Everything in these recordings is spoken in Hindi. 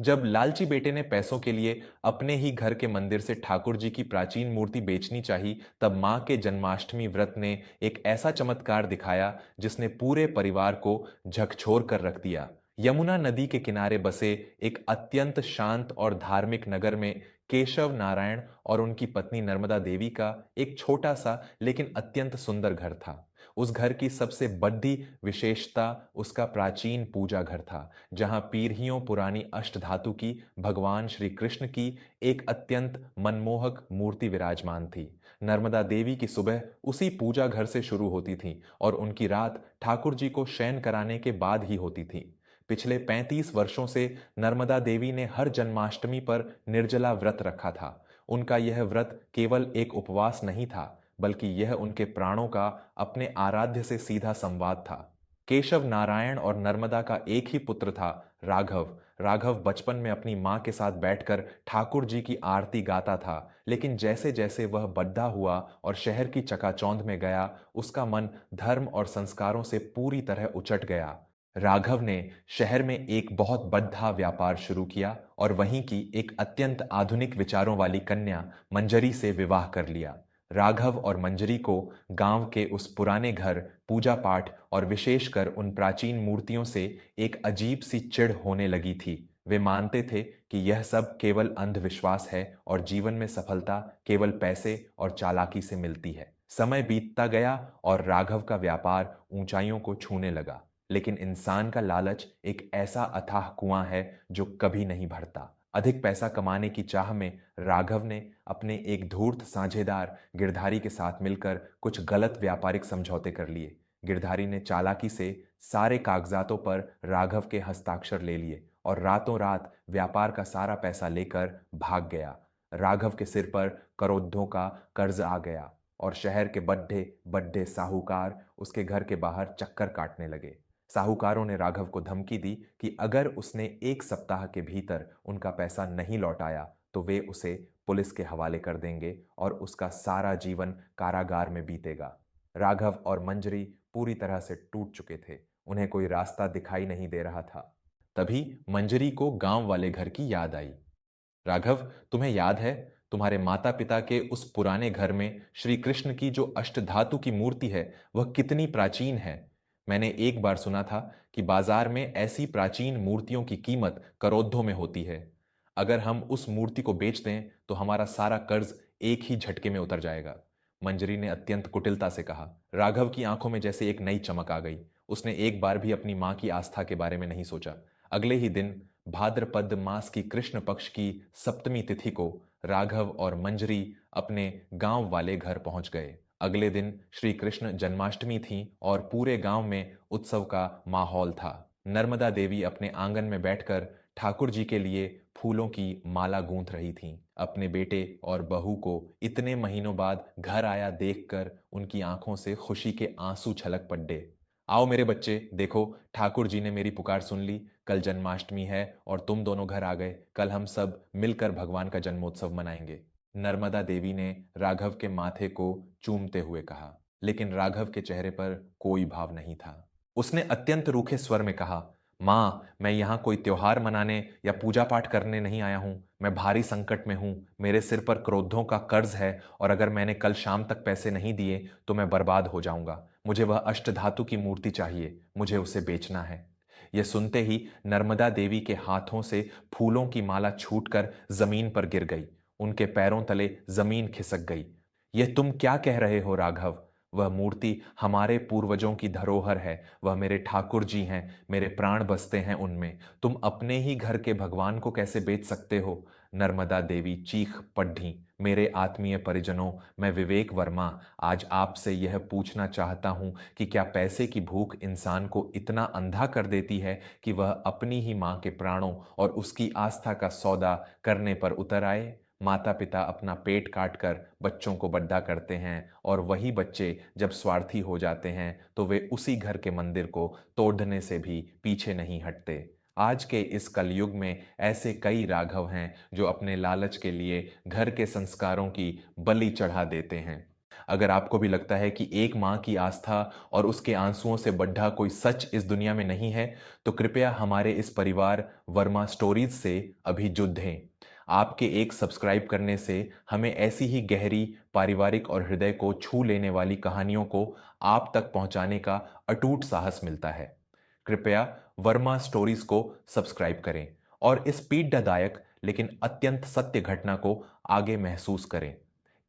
जब लालची बेटे ने पैसों के लिए अपने ही घर के मंदिर से ठाकुर जी की प्राचीन मूर्ति बेचनी चाही, तब मां के जन्माष्टमी व्रत ने एक ऐसा चमत्कार दिखाया जिसने पूरे परिवार को झकझोर कर रख दिया। यमुना नदी के किनारे बसे एक अत्यंत शांत और धार्मिक नगर में केशव नारायण और उनकी पत्नी नर्मदा देवी का एक छोटा सा लेकिन अत्यंत सुंदर घर था। उस घर की सबसे बड़ी विशेषता उसका प्राचीन पूजा घर था, जहां पीढ़ियों पुरानी अष्टधातु की भगवान श्री कृष्ण की एक अत्यंत मनमोहक मूर्ति विराजमान थी। नर्मदा देवी की सुबह उसी पूजा घर से शुरू होती थी और उनकी रात ठाकुर जी को शयन कराने के बाद ही होती थी। पिछले 35 वर्षों से नर्मदा देवी ने हर जन्माष्टमी पर निर्जला व्रत रखा था। उनका यह व्रत केवल एक उपवास नहीं था, बल्कि यह उनके प्राणों का अपने आराध्य से सीधा संवाद था। केशव नारायण और नर्मदा का एक ही पुत्र था, राघव। राघव बचपन में अपनी मां के साथ बैठकर ठाकुर जी की आरती गाता था, लेकिन जैसे जैसे वह बड़ा हुआ और शहर की चकाचौंध में गया, उसका मन धर्म और संस्कारों से पूरी तरह उचट गया। राघव ने शहर में एक बहुत बड़ा व्यापार शुरू किया और वहीं की एक अत्यंत आधुनिक विचारों वाली कन्या मंजरी से विवाह कर लिया। राघव और मंजरी को गांव के उस पुराने घर, पूजा पाठ और विशेषकर उन प्राचीन मूर्तियों से एक अजीब सी चिढ़ होने लगी थी। वे मानते थे कि यह सब केवल अंधविश्वास है और जीवन में सफलता केवल पैसे और चालाकी से मिलती है। समय बीतता गया और राघव का व्यापार ऊंचाइयों को छूने लगा, लेकिन इंसान का लालच एक ऐसा अथाह कुआं है जो कभी नहीं भरता। अधिक पैसा कमाने की चाह में राघव ने अपने एक धूर्त साझेदार गिरधारी के साथ मिलकर कुछ गलत व्यापारिक समझौते कर लिए। गिरधारी ने चालाकी से सारे कागजातों पर राघव के हस्ताक्षर ले लिए और रातों रात व्यापार का सारा पैसा लेकर भाग गया। राघव के सिर पर करोड़ों का कर्ज आ गया और शहर के बड्ढे बड्ढे साहूकार उसके घर के बाहर चक्कर काटने लगे। साहूकारों ने राघव को धमकी दी कि अगर उसने एक सप्ताह के भीतर उनका पैसा नहीं लौटाया तो वे उसे पुलिस के हवाले कर देंगे और उसका सारा जीवन कारागार में बीतेगा। राघव और मंजरी पूरी तरह से टूट चुके थे। उन्हें कोई रास्ता दिखाई नहीं दे रहा था। तभी मंजरी को गांव वाले घर की याद आई। राघव, तुम्हें याद है तुम्हारे माता पिता के उस पुराने घर में श्री कृष्ण की जो अष्टधातु की मूर्ति है वह कितनी प्राचीन है। मैंने एक बार सुना था कि बाजार में ऐसी प्राचीन मूर्तियों की कीमत करोड़ों में होती है। अगर हम उस मूर्ति को बेच दें तो हमारा सारा कर्ज एक ही झटके में उतर जाएगा। मंजरी ने अत्यंत कुटिलता से कहा। राघव की आंखों में जैसे एक नई चमक आ गई। उसने एक बार भी अपनी मां की आस्था के बारे में नहीं सोचा। अगले ही दिन भाद्रपद मास की कृष्ण पक्ष की सप्तमी तिथि को राघव और मंजरी अपने गांव वाले घर पहुंच गए। अगले दिन श्री कृष्ण जन्माष्टमी थी और पूरे गांव में उत्सव का माहौल था। नर्मदा देवी अपने आंगन में बैठकर ठाकुर जी के लिए फूलों की माला गूंथ रही थीं। अपने बेटे और बहू को इतने महीनों बाद घर आया देखकर उनकी आंखों से खुशी के आंसू छलक पड़े। आओ मेरे बच्चे, देखो ठाकुर जी ने मेरी पुकार सुन ली। कल जन्माष्टमी है और तुम दोनों घर आ गए। कल हम सब मिलकर भगवान का जन्मोत्सव मनाएंगे। नर्मदा देवी ने राघव के माथे को चूमते हुए कहा, लेकिन राघव के चेहरे पर कोई भाव नहीं था। उसने अत्यंत रूखे स्वर में कहा, मां, मैं यहां कोई त्योहार मनाने या पूजा पाठ करने नहीं आया हूं। मैं भारी संकट में हूं। मेरे सिर पर क्रोधों का कर्ज है और अगर मैंने कल शाम तक पैसे नहीं दिए तो मैं बर्बाद हो जाऊंगा। मुझे वह अष्टधातु की मूर्ति चाहिए। मुझे उसे बेचना है। यह सुनते ही नर्मदा देवी के हाथों से फूलों की माला छूटकर जमीन पर गिर गई। उनके पैरों तले जमीन खिसक गई। यह तुम क्या कह रहे हो राघव? वह मूर्ति हमारे पूर्वजों की धरोहर है। वह मेरे ठाकुर जी हैं। मेरे प्राण बसते हैं उनमें। तुम अपने ही घर के भगवान को कैसे बेच सकते हो? नर्मदा देवी चीख पड़ी। मेरे आत्मीय परिजनों, मैं विवेक वर्मा आज आपसे यह पूछना चाहता हूं कि क्या पैसे की भूख इंसान को इतना अंधा कर देती है कि वह अपनी ही मां के प्राणों और उसकी आस्था का सौदा करने पर उतर आए? माता पिता अपना पेट काट कर बच्चों को बड्ढा करते हैं और वही बच्चे जब स्वार्थी हो जाते हैं तो वे उसी घर के मंदिर को तोड़ने से भी पीछे नहीं हटते। आज के इस कलयुग में ऐसे कई राघव हैं जो अपने लालच के लिए घर के संस्कारों की बलि चढ़ा देते हैं। अगर आपको भी लगता है कि एक माँ की आस्था और उसके आंसुओं से बढ़ा कोई सच इस दुनिया में नहीं है, तो कृपया हमारे इस परिवार वर्मा स्टोरीज से अभी जुड़ हैं। आपके एक सब्सक्राइब करने से हमें ऐसी ही गहरी, पारिवारिक और हृदय को छू लेने वाली कहानियों को आप तक पहुंचाने का अटूट साहस मिलता है। कृपया वर्मा स्टोरीज को सब्सक्राइब करें और इस पीड़ादायक लेकिन अत्यंत सत्य घटना को आगे महसूस करें।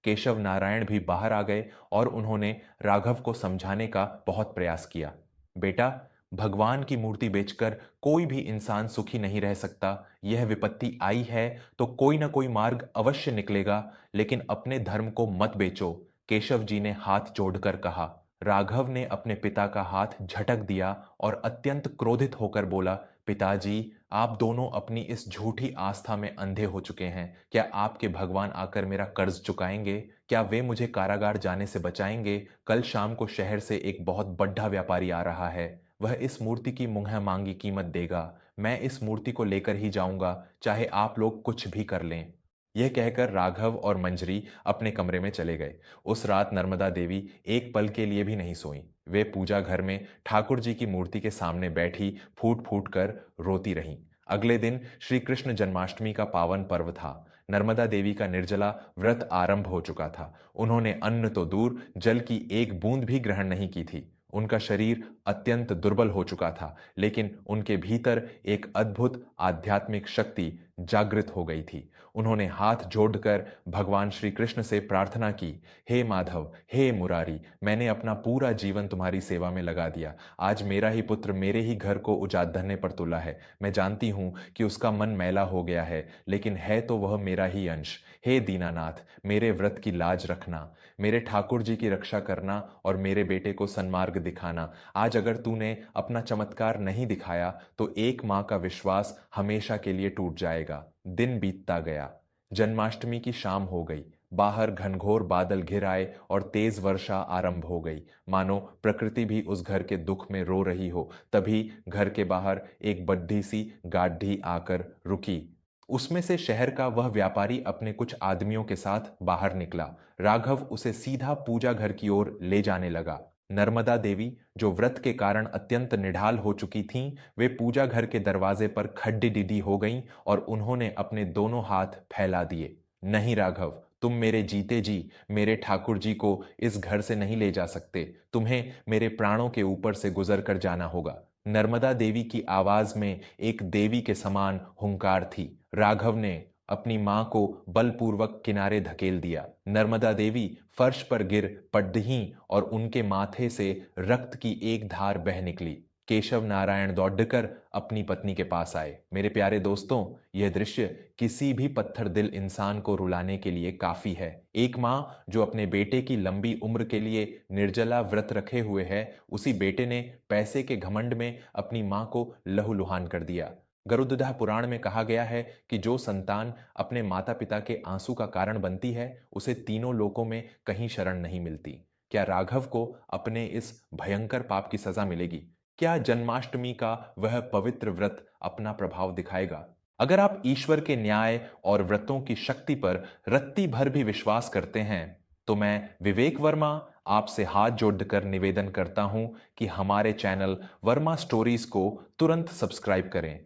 केशव नारायण भी बाहर आ गए और उन्होंने राघव को समझाने का बहुत प्रयास किया। बेटा, भगवान की मूर्ति बेचकर कोई भी इंसान सुखी नहीं रह सकता। यह विपत्ति आई है तो कोई ना कोई मार्ग अवश्य निकलेगा, लेकिन अपने धर्म को मत बेचो, केशव जी ने हाथ जोड़कर कहा। राघव ने अपने पिता का हाथ झटक दिया और अत्यंत क्रोधित होकर बोला, पिताजी, आप दोनों अपनी इस झूठी आस्था में अंधे हो चुके हैं। क्या आपके भगवान आकर मेरा कर्ज चुकाएंगे? क्या वे मुझे कारागार जाने से बचाएंगे? कल शाम को शहर से एक बहुत बड़ा व्यापारी आ रहा है। वह इस मूर्ति की मुँह मांगी कीमत देगा। मैं इस मूर्ति को लेकर ही जाऊंगा, चाहे आप लोग कुछ भी कर लें। यह कहकर राघव और मंजरी अपने कमरे में चले गए। उस रात नर्मदा देवी एक पल के लिए भी नहीं सोईं। वे पूजा घर में ठाकुर जी की मूर्ति के सामने बैठी फूट फूट कर रोती रहीं। अगले दिन श्री कृष्ण जन्माष्टमी का पावन पर्व था। नर्मदा देवी का निर्जला व्रत आरंभ हो चुका था। उन्होंने अन्न तो दूर, जल की एक बूंद भी ग्रहण नहीं की थी। उनका शरीर अत्यंत दुर्बल हो चुका था, लेकिन उनके भीतर एक अद्भुत आध्यात्मिक शक्ति जागृत हो गई थी। उन्होंने हाथ जोड़कर भगवान श्री कृष्ण से प्रार्थना की, हे माधव, हे मुरारी, मैंने अपना पूरा जीवन तुम्हारी सेवा में लगा दिया। आज मेरा ही पुत्र मेरे ही घर को उजाड़ धरने पर तुला है। मैं जानती हूं कि उसका मन मैला हो गया है, लेकिन है तो वह मेरा ही अंश। हे दीनानाथ, मेरे व्रत की लाज रखना, मेरे ठाकुर जी की रक्षा करना और मेरे बेटे को सन्मार्ग दिखाना। आज अगर तूने अपना चमत्कार नहीं दिखाया तो एक माँ का विश्वास हमेशा के लिए टूट जाएगा। दिन बीतता गया। जन्माष्टमी की शाम हो गई। बाहर घनघोर बादल घिर आए और तेज वर्षा आरंभ हो गई, मानो प्रकृति भी उस घर के दुख में रो रही हो। तभी घर के बाहर एक बड्ढी सी गाड़ी आकर रुकी। उसमें से शहर का वह व्यापारी अपने कुछ आदमियों के साथ बाहर निकला। राघव उसे सीधा पूजा घर की ओर ले जाने लगा। नर्मदा देवी, जो व्रत के कारण अत्यंत निढाल हो चुकी थीं, वे पूजा घर के दरवाजे पर खड्डी डिडी हो गईं और उन्होंने अपने दोनों हाथ फैला दिए। नहीं राघव, तुम मेरे जीते जी मेरे ठाकुर जी को इस घर से नहीं ले जा सकते। तुम्हें मेरे प्राणों के ऊपर से गुजर कर जाना होगा। नर्मदा देवी की आवाज में एक देवी के समान हुंकार थी। राघव ने अपनी मां को बलपूर्वक किनारे धकेल दिया। नर्मदा देवी फर्श पर गिर पड़ीं और उनके माथे से रक्त की एक धार बह निकली। केशव नारायण दौड़कर अपनी पत्नी के पास आए। मेरे प्यारे दोस्तों, यह दृश्य किसी भी पत्थर दिल इंसान को रुलाने के लिए काफी है। एक माँ जो अपने बेटे की लंबी उम्र के लिए निर्जला व्रत रखे हुए है, उसी बेटे ने पैसे के घमंड में अपनी माँ को लहूलुहान कर दिया। गरुड़ध्वज पुराण में कहा गया है कि जो संतान अपने माता पिता के आंसू का कारण बनती है, उसे तीनों लोकों में कहीं शरण नहीं मिलती। क्या राघव को अपने इस भयंकर पाप की सजा मिलेगी? क्या जन्माष्टमी का वह पवित्र व्रत अपना प्रभाव दिखाएगा? अगर आप ईश्वर के न्याय और व्रतों की शक्ति पर रत्ती भर भी विश्वास करते हैं, तो मैं विवेक वर्मा आपसे हाथ जोड़कर निवेदन करता हूं कि हमारे चैनल वर्मा स्टोरीज को तुरंत सब्सक्राइब करें।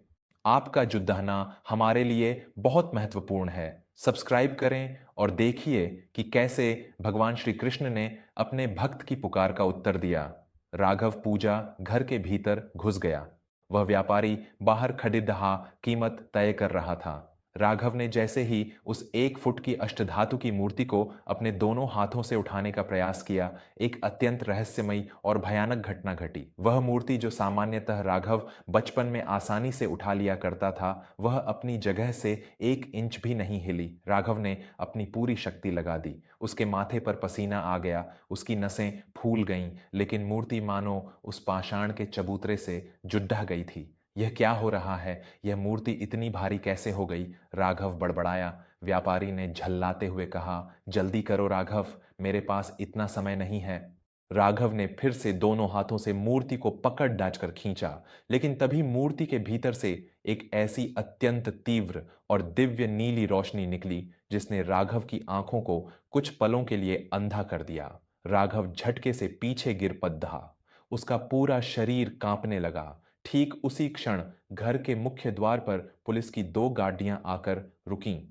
आपका जुड़ना हमारे लिए बहुत महत्वपूर्ण है। सब्सक्राइब करें और देखिए कि कैसे भगवान श्री कृष्ण ने अपने भक्त की पुकार का उत्तर दिया। राघव पूजा घर के भीतर घुस गया। वह व्यापारी बाहर खड़े कीमत तय कर रहा था। राघव ने जैसे ही उस 1 फुट की अष्टधातु की मूर्ति को अपने दोनों हाथों से उठाने का प्रयास किया, एक अत्यंत रहस्यमयी और भयानक घटना घटी। वह मूर्ति जो सामान्यतः राघव बचपन में आसानी से उठा लिया करता था, वह अपनी जगह से 1 इंच भी नहीं हिली। राघव ने अपनी पूरी शक्ति लगा दी। उसके माथे पर पसीना आ गया, उसकी नसें फूल गईं, लेकिन मूर्ति मानो उस पाषाण के चबूतरे से जुड्ढा गई थी। यह क्या हो रहा है? यह मूर्ति इतनी भारी कैसे हो गई? राघव बड़बड़ाया। व्यापारी ने झल्लाते हुए कहा, जल्दी करो राघव, मेरे पास इतना समय नहीं है। राघव ने फिर से दोनों हाथों से मूर्ति को पकड़ डांचकर खींचा, लेकिन तभी मूर्ति के भीतर से एक ऐसी अत्यंत तीव्र और दिव्य नीली रोशनी निकली जिसने राघव की आंखों को कुछ पलों के लिए अंधा कर दिया। राघव झटके से पीछे गिर पद्धा। उसका पूरा शरीर कांपने लगा। ठीक उसी क्षण घर के मुख्य द्वार पर पुलिस की दो गाड़ियां आकर रुकीं।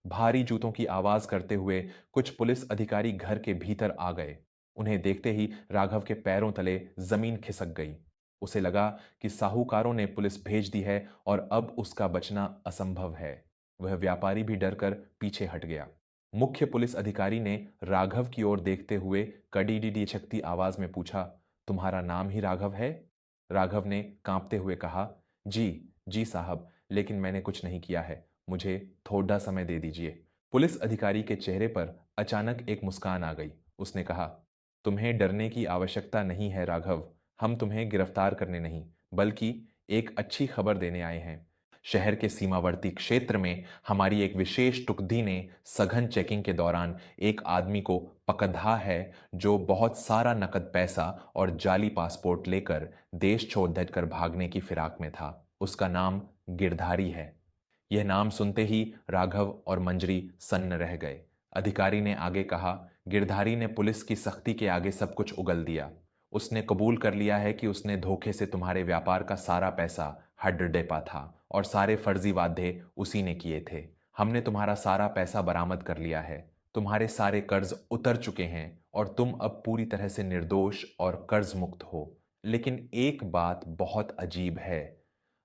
भारी जूतों की आवाज करते हुए कुछ पुलिस अधिकारी घर के भीतर आ गए। उन्हें देखते ही राघव के पैरों तले जमीन खिसक गई। उसे लगा कि साहूकारों ने पुलिस भेज दी है और अब उसका बचना असंभव है। वह व्यापारी भी डरकर पीछे हट गया। मुख्य पुलिस अधिकारी ने राघव की ओर देखते हुए कड़ी छकती आवाज में पूछा, तुम्हारा नाम ही राघव है? राघव ने कांपते हुए कहा, जी, जी साहब, लेकिन मैंने कुछ नहीं किया है। मुझे थोड़ा समय दे दीजिए। पुलिस अधिकारी के चेहरे पर अचानक एक मुस्कान आ गई। उसने कहा, तुम्हें डरने की आवश्यकता नहीं है राघव। हम तुम्हें गिरफ्तार करने नहीं, बल्कि एक अच्छी खबर देने आए हैं। शहर के सीमावर्ती क्षेत्र में हमारी एक विशेष टुकड़ी ने सघन चेकिंग के दौरान एक आदमी को पकड़ा है जो बहुत सारा नकद पैसा और जाली पासपोर्ट लेकर देश छोड़ कर भागने की फिराक में था। उसका नाम गिरधारी है। यह नाम सुनते ही राघव और मंजरी सन्न रह गए। अधिकारी ने आगे कहा, गिरधारी ने पुलिस की सख्ती के आगे सब कुछ उगल दिया। उसने कबूल कर लिया है कि उसने धोखे से तुम्हारे व्यापार का सारा पैसा हड़डेपा था और सारे फर्जी वादे उसी ने किए थे। हमने तुम्हारा सारा पैसा बरामद कर लिया है। तुम्हारे सारे कर्ज उतर चुके हैं और तुम अब पूरी तरह से निर्दोष और कर्ज मुक्त हो। लेकिन एक बात बहुत अजीब है।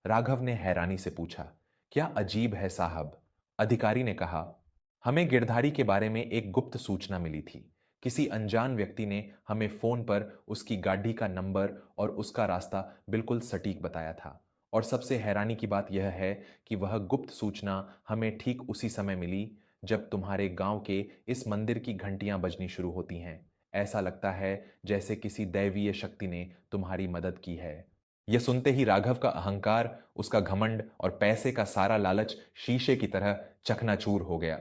राघव ने हैरानी से पूछा, क्या अजीब है साहब? अधिकारी ने कहा, हमें गिरधारी के बारे में एक गुप्त सूचना मिली थी। किसी अनजान व्यक्ति ने हमें फोन पर उसकी गाड़ी का नंबर और उसका रास्ता बिल्कुल सटीक बताया था। और सबसे हैरानी की बात यह है कि वह गुप्त सूचना हमें ठीक उसी समय मिली जब तुम्हारे गांव के इस मंदिर की घंटियां बजनी शुरू होती हैं। ऐसा लगता है जैसे किसी दैवीय शक्ति ने तुम्हारी मदद की है। यह सुनते ही राघव का अहंकार, उसका घमंड और पैसे का सारा लालच शीशे की तरह चकनाचूर हो गया।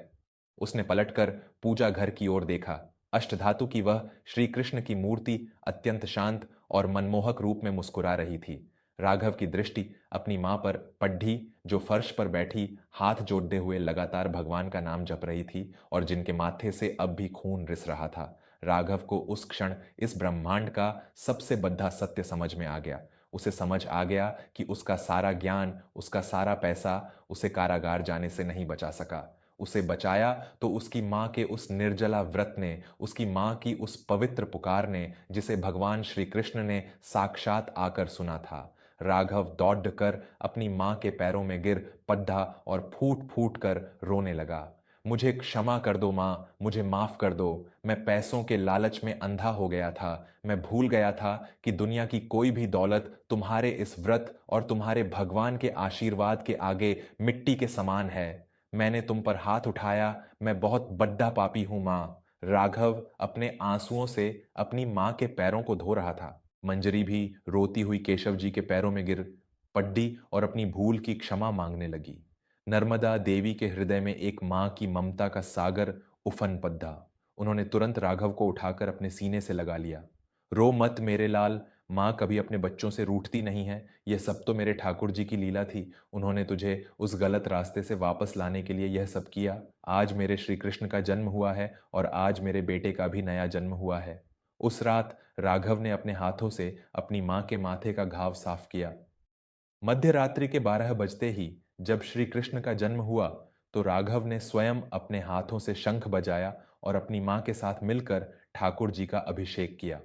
उसने पलटकर पूजा घर की ओर देखा। अष्टधातु की वह श्री कृष्ण की मूर्ति अत्यंत शांत और मनमोहक रूप में मुस्कुरा रही थी। राघव की दृष्टि अपनी मां पर पड्ढी, जो फर्श पर बैठी हाथ जोड़ते हुए लगातार भगवान का नाम जप रही थी और जिनके माथे से अब भी खून रिस रहा था। राघव को उस क्षण इस ब्रह्मांड का सबसे बद्धा सत्य समझ में आ गया। उसे समझ आ गया कि उसका सारा ज्ञान, उसका सारा पैसा उसे कारागार जाने से नहीं बचा सका। उसे बचाया तो उसकी मां के उस निर्जला व्रत ने, उसकी मां की उस पवित्र पुकार ने, जिसे भगवान श्री कृष्ण ने साक्षात आकर सुना था। राघव दौड़कर अपनी मां के पैरों में गिर पड्ढा और फूट फूट कर रोने लगा। मुझे क्षमा कर दो मां, मुझे माफ कर दो। मैं पैसों के लालच में अंधा हो गया था। मैं भूल गया था कि दुनिया की कोई भी दौलत तुम्हारे इस व्रत और तुम्हारे भगवान के आशीर्वाद के आगे मिट्टी के समान है। मैंने तुम पर हाथ उठाया। मैं बहुत बड्डा पापी हूं मां। राघव अपने आंसुओं से अपनी मां के पैरों को धो रहा था। मंजरी भी रोती हुई केशव जी के पैरों में गिर पड्डी और अपनी भूल की क्षमा मांगने लगी। नर्मदा देवी के हृदय में एक मां की ममता का सागर उफन पद्धा। उन्होंने तुरंत राघव को उठाकर अपने सीने से लगा लिया। रो मत मेरे लाल, माँ कभी अपने बच्चों से रूठती नहीं है। यह सब तो मेरे ठाकुर जी की लीला थी। उन्होंने तुझे उस गलत रास्ते से वापस लाने के लिए यह सब किया। आज मेरे श्री कृष्ण का जन्म हुआ है और आज मेरे बेटे का भी नया जन्म हुआ है। उस रात राघव ने अपने हाथों से अपनी माँ के माथे का घाव साफ किया। मध्य रात्रि के 12 बजते ही जब श्री कृष्ण का जन्म हुआ तो राघव ने स्वयं अपने हाथों से शंख बजाया और अपनी मां के साथ मिलकर ठाकुर जी का अभिषेक किया।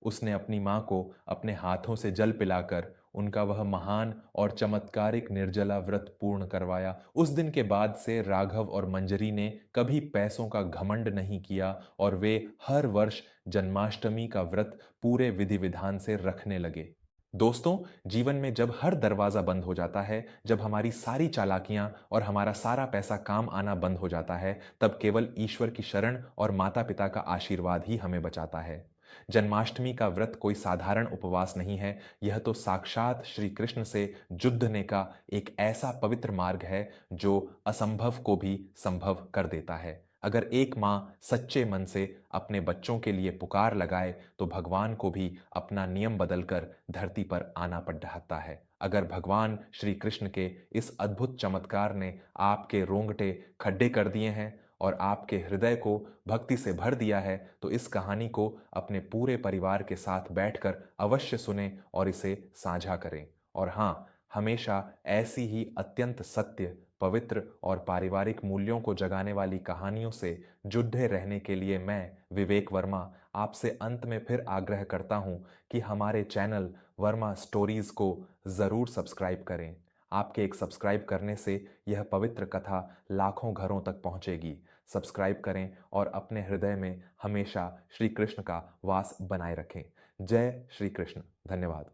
उसने अपनी मां को अपने हाथों से जल पिलाकर उनका वह महान और चमत्कारिक निर्जला व्रत पूर्ण करवाया। उस दिन के बाद से राघव और मंजरी ने कभी पैसों का घमंड नहीं किया और वे हर वर्ष जन्माष्टमी का व्रत पूरे विधि विधान से रखने लगे। दोस्तों, जीवन में जब हर दरवाजा बंद हो जाता है, जब हमारी सारी चालाकियां और हमारा सारा पैसा काम आना बंद हो जाता है, तब केवल ईश्वर की शरण और माता पिता का आशीर्वाद ही हमें बचाता है। जन्माष्टमी का व्रत कोई साधारण उपवास नहीं है। यह तो साक्षात श्री कृष्ण से जुड़ने का एक ऐसा पवित्र मार्ग है जो असंभव को भी संभव कर देता है। अगर एक माँ सच्चे मन से अपने बच्चों के लिए पुकार लगाए तो भगवान को भी अपना नियम बदलकर धरती पर आना पड़ जाता है। अगर भगवान श्री कृष्ण के इस अद्भुत चमत्कार ने आपके रोंगटे खड्डे कर दिए हैं और आपके हृदय को भक्ति से भर दिया है, तो इस कहानी को अपने पूरे परिवार के साथ बैठकर अवश्य सुने और इसे साझा करें। और हाँ, हमेशा ऐसी ही अत्यंत सत्य, पवित्र और पारिवारिक मूल्यों को जगाने वाली कहानियों से जुड़े रहने के लिए मैं विवेक वर्मा आपसे अंत में फिर आग्रह करता हूं कि हमारे चैनल वर्मा स्टोरीज को ज़रूर सब्सक्राइब करें। आपके एक सब्सक्राइब करने से यह पवित्र कथा लाखों घरों तक पहुंचेगी। सब्सक्राइब करें और अपने हृदय में हमेशा श्री कृष्ण का वास बनाए रखें। जय श्री कृष्ण। धन्यवाद।